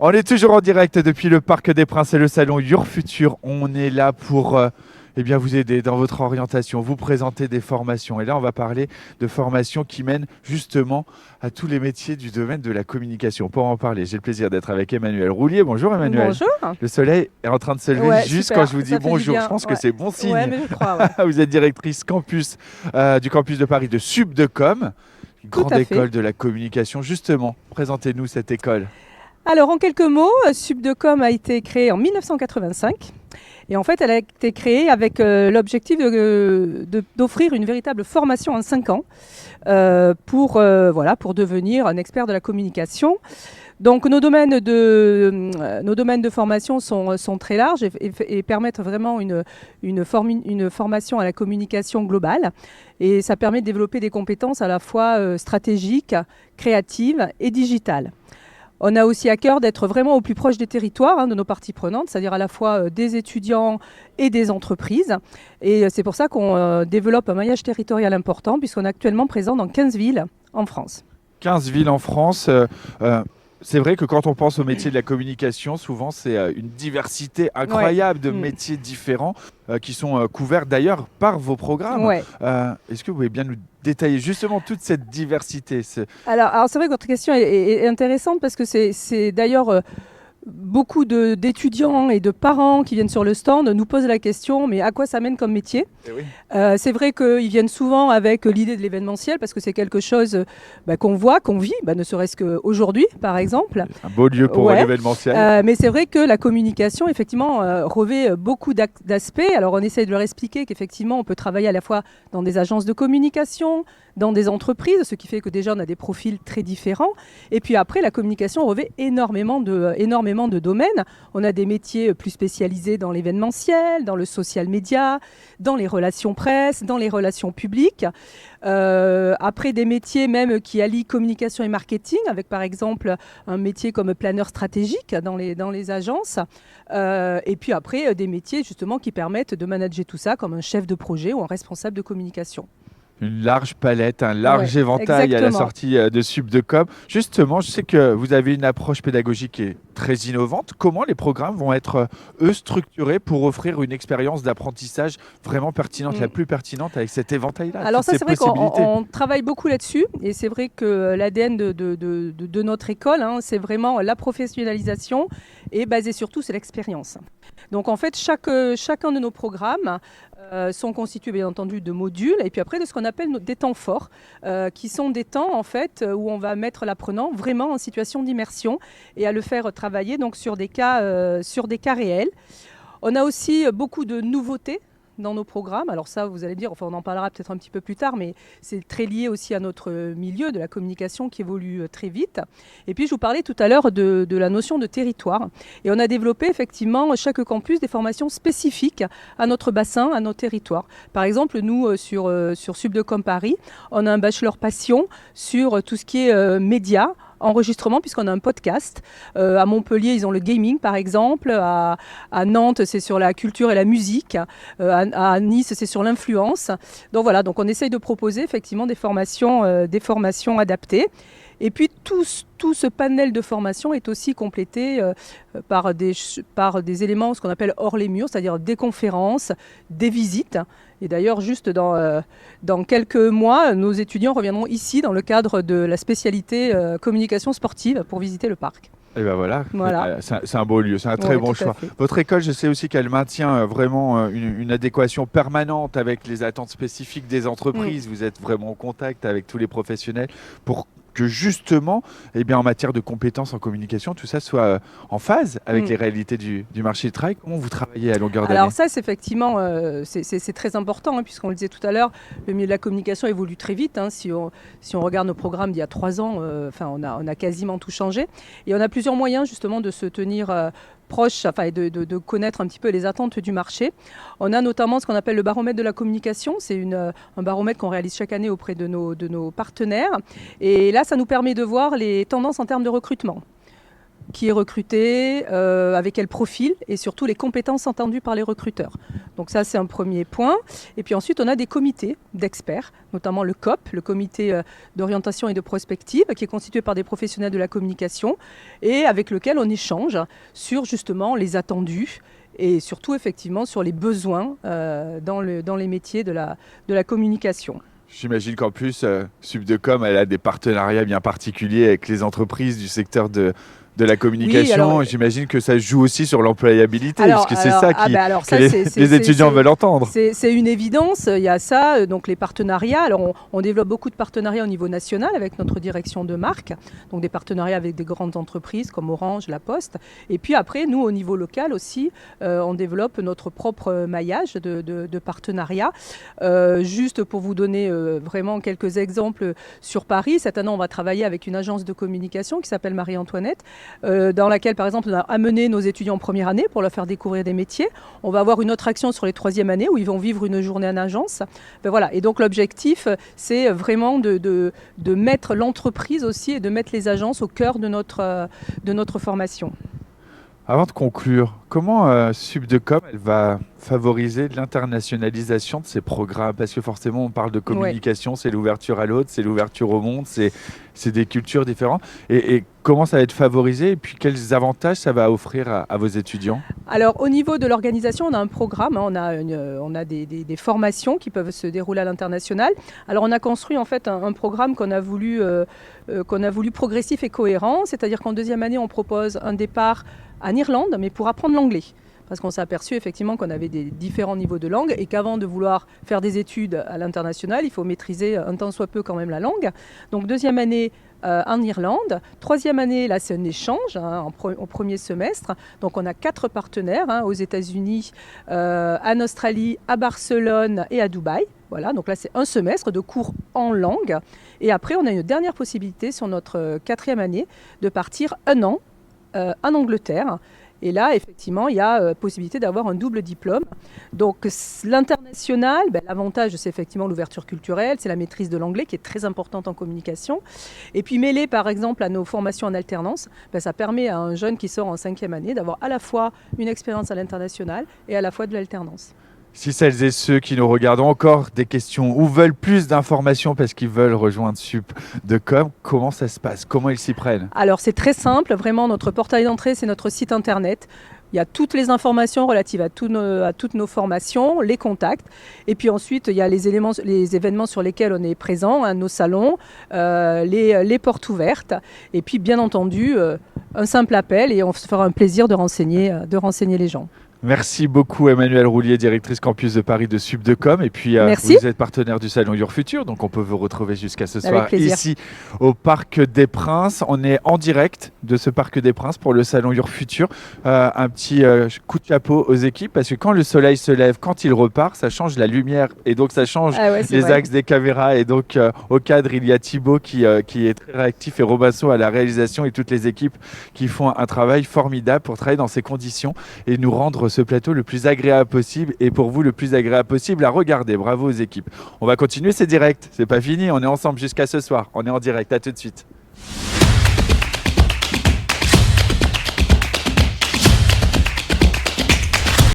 On est toujours en direct depuis le Parc des Princes et le salon Your Future. On est là pour vous aider dans votre orientation, vous présenter des formations. Et là, on va parler de formations qui mènent justement à tous les métiers du domaine de la communication. Pour en parler, j'ai le plaisir d'être avec Emmanuelle Roulier. Bonjour Emmanuelle. Bonjour. Le soleil est en train de se lever Ouais, juste super. quand je vous dis Ça fait du bonjour. bien. Je pense que Ouais. c'est bon signe. Ouais, mais je crois, ouais. Vous êtes directrice campus du campus de Paris de Subdecom, une Tout grande à fait. école de la communication. Justement, présentez-nous cette école. Alors, en quelques mots, Subdecom a été créée en 1985. Et en fait, elle a été créée avec l'objectif d'offrir une véritable formation en 5 ans pour devenir un expert de la communication. Donc nos domaines de formation sont très larges et permettent vraiment une formation à la communication globale. Et ça permet de développer des compétences à la fois stratégiques, créatives et digitales. On a aussi à cœur d'être vraiment au plus proche des territoires, de nos parties prenantes, c'est-à-dire à la fois des étudiants et des entreprises. Et c'est pour ça qu'on développe un maillage territorial important, puisqu'on est actuellement présent dans 15 villes en France. 15 villes en France. C'est vrai que quand on pense au métier de la communication, souvent c'est une diversité incroyable de métiers différents qui sont couverts d'ailleurs par vos programmes. Ouais. Est-ce que vous pouvez bien nous détailler justement toute cette diversité? Alors c'est vrai que votre question est intéressante parce que c'est d'ailleurs beaucoup d'étudiants et de parents qui viennent sur le stand nous posent la question, mais à quoi ça mène comme métier? Oui. C'est vrai qu'ils viennent souvent avec l'idée de l'événementiel parce que c'est quelque chose qu'on voit, qu'on vit, ne serait-ce qu'aujourd'hui par exemple. Un beau lieu pour l'événementiel. Mais c'est vrai que la communication effectivement revêt beaucoup d'aspects. Alors on essaie de leur expliquer qu'effectivement on peut travailler à la fois dans des agences de communication, dans des entreprises, ce qui fait que déjà on a des profils très différents. Et puis après, la communication revêt énormément de domaines. On a des métiers plus spécialisés dans l'événementiel, dans le social media, dans les relations presse, dans les relations publiques. Après, des métiers même qui allient communication et marketing, avec par exemple un métier comme planeur stratégique dans les agences. Et puis après, des métiers justement qui permettent de manager tout ça comme un chef de projet ou un responsable de communication. Une large palette, un large éventail exactement. à la sortie de Subdecom. Justement, je sais que vous avez une approche pédagogique qui est très innovante. Comment les programmes vont être, eux, structurés pour offrir une expérience d'apprentissage vraiment pertinente, la plus pertinente avec cet éventail-là? Alors ça, c'est vrai qu'on travaille beaucoup là-dessus. Et c'est vrai que l'ADN de notre école, c'est vraiment la professionnalisation et basé surtout sur l'expérience. Donc en fait, chacun de nos programmes sont constitués bien entendu de modules et puis après de ce qu'on appelle des temps forts, qui sont des temps en fait où on va mettre l'apprenant vraiment en situation d'immersion et à le faire travailler donc sur des cas réels. On a aussi beaucoup de nouveautés dans nos programmes. Alors ça, vous allez dire, on en parlera peut-être un petit peu plus tard, mais c'est très lié aussi à notre milieu de la communication qui évolue très vite. Et puis, je vous parlais tout à l'heure de la notion de territoire. Et on a développé effectivement, chaque campus, des formations spécifiques à notre bassin, à nos territoires. Par exemple, nous, sur Subdecom Paris, on a un bachelor passion sur tout ce qui est médias, enregistrement, puisqu'on a un podcast. À Montpellier, ils ont le gaming, par exemple. À Nantes, c'est sur la culture et la musique. À Nice, c'est sur l'influence. Donc voilà, donc on essaye de proposer effectivement des formations adaptées. Et puis tout ce panel de formation est aussi complété par des éléments, ce qu'on appelle hors les murs, c'est-à-dire des conférences, des visites. Et d'ailleurs, juste dans quelques mois, nos étudiants reviendront ici dans le cadre de la spécialité communication sportive pour visiter le parc. Et ben voilà. C'est un beau lieu, c'est un très bon choix. Votre école, je sais aussi qu'elle maintient vraiment une adéquation permanente avec les attentes spécifiques des entreprises. Vous êtes vraiment en contact avec tous les professionnels pour que justement, en matière de compétences en communication, tout ça soit en phase avec les réalités du marché du travail. Comment vous travaillez à longueur d'année? Alors ça, c'est effectivement, c'est très important, puisqu'on le disait tout à l'heure, le milieu de la communication évolue très vite. Si on regarde nos programmes d'il y a 3 ans, on a quasiment tout changé. Et on a plusieurs moyens justement de se tenir proche, et de connaître un petit peu les attentes du marché. On a notamment ce qu'on appelle le baromètre de la communication. C'est un baromètre qu'on réalise chaque année auprès de nos partenaires. Et là, ça nous permet de voir les tendances en termes de recrutement. qui est recruté, avec quel profil et surtout les compétences attendues par les recruteurs. Donc ça, c'est un premier point. Et puis ensuite, on a des comités d'experts, notamment le COP, le comité d'orientation et de prospective, qui est constitué par des professionnels de la communication et avec lequel on échange sur justement les attendus et surtout effectivement sur les besoins dans les métiers de la communication. J'imagine qu'en plus, Subdecom, elle a des partenariats bien particuliers avec les entreprises du secteur de la communication. Oui, alors, j'imagine que ça joue aussi sur l'employabilité, parce que c'est ça que les étudiants veulent entendre. C'est une évidence, il y a ça, donc les partenariats. Alors on développe beaucoup de partenariats au niveau national avec notre direction de marque, donc des partenariats avec des grandes entreprises comme Orange, La Poste. Et puis après, nous, au niveau local aussi, on développe notre propre maillage de partenariats. Juste pour vous donner vraiment quelques exemples sur Paris, cette année, on va travailler avec une agence de communication qui s'appelle Marie-Antoinette, dans laquelle, par exemple, on a amené nos étudiants en première année pour leur faire découvrir des métiers. On va avoir une autre action sur les troisième années où ils vont vivre une journée en agence. Voilà. Et donc, l'objectif, c'est vraiment de mettre l'entreprise aussi et de mettre les agences au cœur de notre formation. Avant de conclure, comment Subdecom elle va favoriser l'internationalisation de ces programmes? Parce que forcément, on parle de communication, c'est l'ouverture à l'autre, c'est l'ouverture au monde, c'est des cultures différentes. Et comment ça va être favorisé? Et puis, quels avantages ça va offrir à vos étudiants? Alors, au niveau de l'organisation, on a un programme, on a des formations qui peuvent se dérouler à l'international. Alors, on a construit en fait un programme qu'on a voulu progressif et cohérent. C'est-à-dire qu'en deuxième année, on propose un départ en Irlande, mais pour apprendre l'anglais. Parce qu'on s'est aperçu effectivement qu'on avait des différents niveaux de langue et qu'avant de vouloir faire des études à l'international, il faut maîtriser un tant soit peu quand même la langue. Donc deuxième année en Irlande. Troisième année, là c'est un échange au premier semestre. Donc on a 4 partenaires aux États-Unis, en Australie, à Barcelone et à Dubaï. Voilà, donc là c'est un semestre de cours en langue. Et après on a une dernière possibilité sur notre 4e année de partir un an en Angleterre. Et là, effectivement, il y a possibilité d'avoir un double diplôme. Donc, l'international, l'avantage, c'est effectivement l'ouverture culturelle, c'est la maîtrise de l'anglais qui est très importante en communication. Et puis, mêlé, par exemple, à nos formations en alternance, ça permet à un jeune qui sort en 5e année d'avoir à la fois une expérience à l'international et à la fois de l'alternance. Si celles et ceux qui nous regardent ont encore des questions ou veulent plus d'informations parce qu'ils veulent rejoindre Subdecom, comment ça se passe? Comment ils s'y prennent? Alors c'est très simple, vraiment notre portail d'entrée c'est notre site internet. Il y a toutes les informations relatives à toutes nos formations, les contacts. Et puis ensuite, il y a les événements sur lesquels on est présent, nos salons, les portes ouvertes. Et puis bien entendu, un simple appel et on se fera un plaisir de renseigner les gens. Merci beaucoup Emmanuelle Roulier, directrice campus de Paris de Subdecom. Et puis vous êtes partenaire du Salon Your Future, donc on peut vous retrouver jusqu'à ce soir ici au Parc des Princes. On est en direct de ce Parc des Princes pour le Salon Your Future. Un petit coup de chapeau aux équipes parce que quand le soleil se lève, quand il repart, ça change la lumière et donc ça change les axes des caméras. Et donc au cadre, il y a Thibaut qui est très réactif et Robinson à la réalisation et toutes les équipes qui font un travail formidable pour travailler dans ces conditions et nous rendre ce plateau le plus agréable possible et pour vous le plus agréable possible à regarder. Bravo aux équipes. On va continuer, c'est direct, c'est pas fini, on est ensemble jusqu'à ce soir. On est en direct, à tout de suite.